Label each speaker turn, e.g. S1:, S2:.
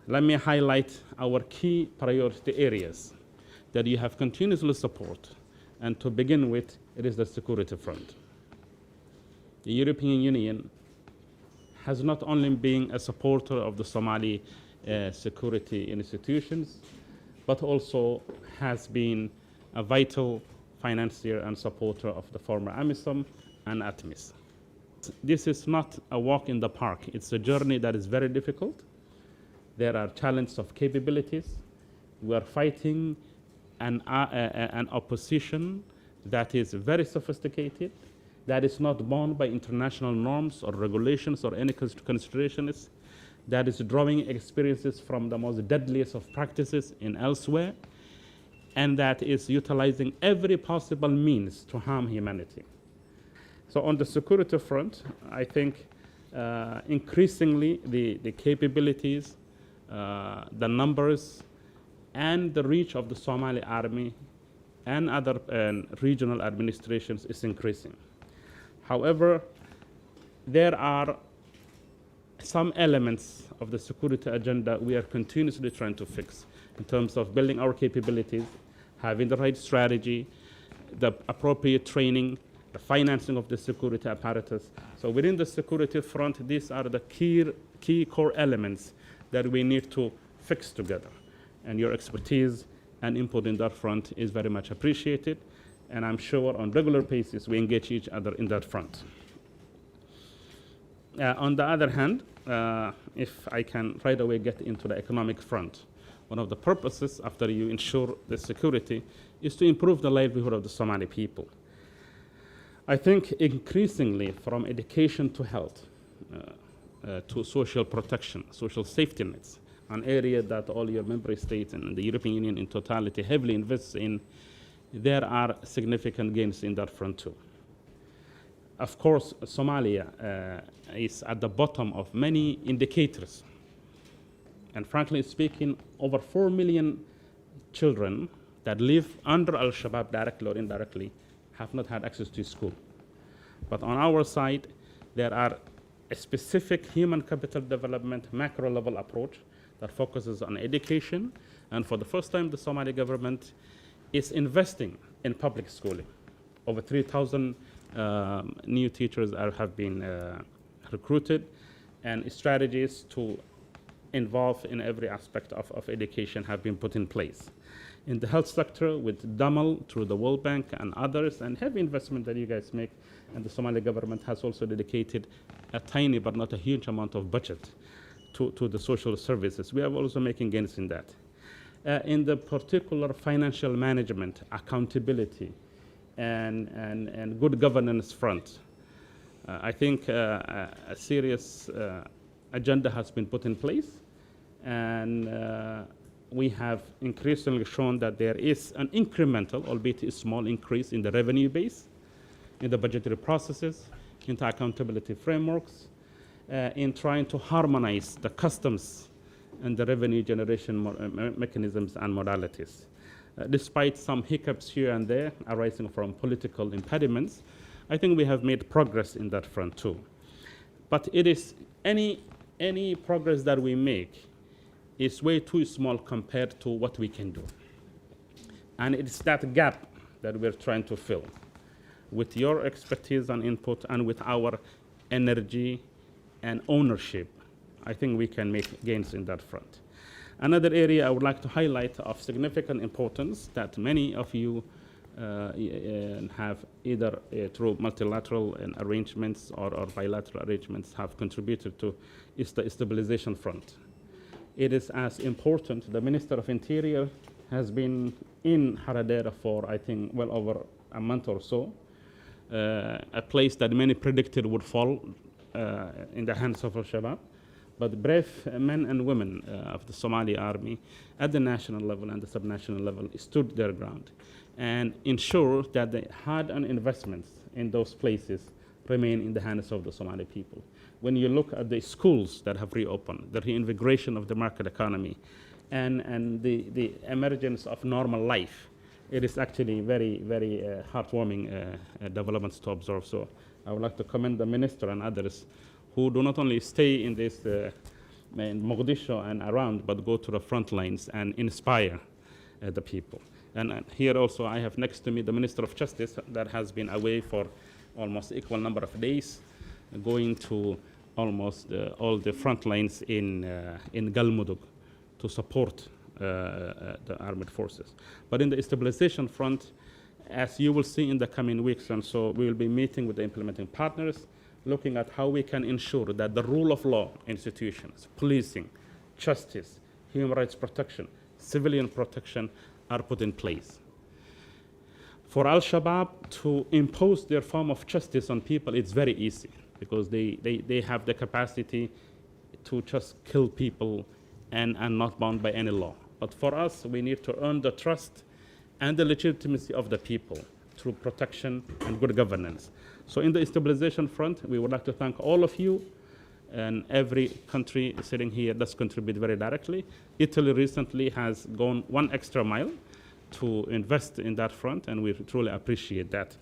S1: Let me highlight our key priority areas that you have continuously support. And to begin with, it is the security front. The European Union has not only been a supporter of the Somali security institutions, but also has been a vital financier and supporter of the former AMISOM and ATMIS. This is not a walk in the park. It's a journey that is very difficult. There are challenges of capabilities. We are fighting an opposition that is very sophisticated, that is not bound by international norms or regulations or any considerations, that is drawing experiences from the most deadliest of practices in elsewhere, and that is utilizing every possible means to harm humanity. So on the security front, I think increasingly the capabilities, the numbers, and the reach of the Somali army and other regional administrations is increasing. However, there are some elements of the security agenda we are continuously trying to fix in terms of building our capabilities, having the right strategy, the appropriate training, the financing of the security apparatus. So within the security front, these are the key core elements that we need to fix together. And your expertise and input in that front is very much appreciated. And I'm sure on regular basis we engage each other in that front. On the other hand, if I can right away get into the economic front, one of the purposes after you ensure the security is to improve the livelihood of the Somali people. I think increasingly from education to health, to social protection, social safety nets, an area that all your member states and the European Union in totality heavily invests in, there are significant gains in that front too. Of course, Somalia is at the bottom of many indicators. And frankly speaking, over 4 million children that live under Al-Shabaab directly or indirectly have not had access to school. But on our side, there are a specific human capital development macro level approach that focuses on education. And for the first time, the Somali government is investing in public schooling. Over 3,000 new teachers have been recruited, and strategies to involve in every aspect of education have been put in place. In the health sector, with DAML through the World Bank and others, and heavy investment that you guys make, and the Somali government has also dedicated a tiny but not a huge amount of budget to the social services. We are also making gains in that. In the particular financial management, accountability, and good governance front, I think a serious agenda has been put in place, and we have increasingly shown that there is an incremental, albeit a small increase in the revenue base, in the budgetary processes, into accountability frameworks, in trying to harmonize the customs and the revenue generation mechanisms and modalities. Despite some hiccups here and there arising from political impediments, I think we have made progress in that front too. But it is any progress that we make is way too small compared to what we can do. And it's that gap that we're trying to fill. With your expertise and input and with our energy and ownership, I think we can make gains in that front. Another area I would like to highlight of significant importance that many of you have either through multilateral arrangements or bilateral arrangements have contributed to is the stabilization front. It is as important. The Minister of Interior has been in Haradera for, I think, well over a month or so, a place that many predicted would fall in the hands of Al-Shabaab. But brave men and women of the Somali army at the national level and the subnational level stood their ground and ensured that the hard-earned investments in those places remain in the hands of the Somali people. When you look at the schools that have reopened, the reinvigoration of the market economy, and the emergence of normal life, it is actually very, very heartwarming developments to observe. So I would like to commend the minister and others who do not only stay in this in Mogadishu and around, but go to the front lines and inspire the people. And here also I have next to me the Minister of Justice that has been away for almost equal number of days, going to almost all the front lines in Galmudug to support the armed forces. But in the stabilization front, as you will see in the coming weeks, and so we will be meeting with the implementing partners, looking at how we can ensure that the rule of law institutions, policing, justice, human rights protection, civilian protection are put in place. For Al-Shabaab to impose their form of justice on people, it's very easy because they have the capacity to just kill people and not bound by any law. But for us, we need to earn the trust and the legitimacy of the people through protection and good governance. So in the stabilization front, we would like to thank all of you, and every country sitting here does contribute very directly. Italy recently has gone one extra mile to invest in that front, and we truly appreciate that.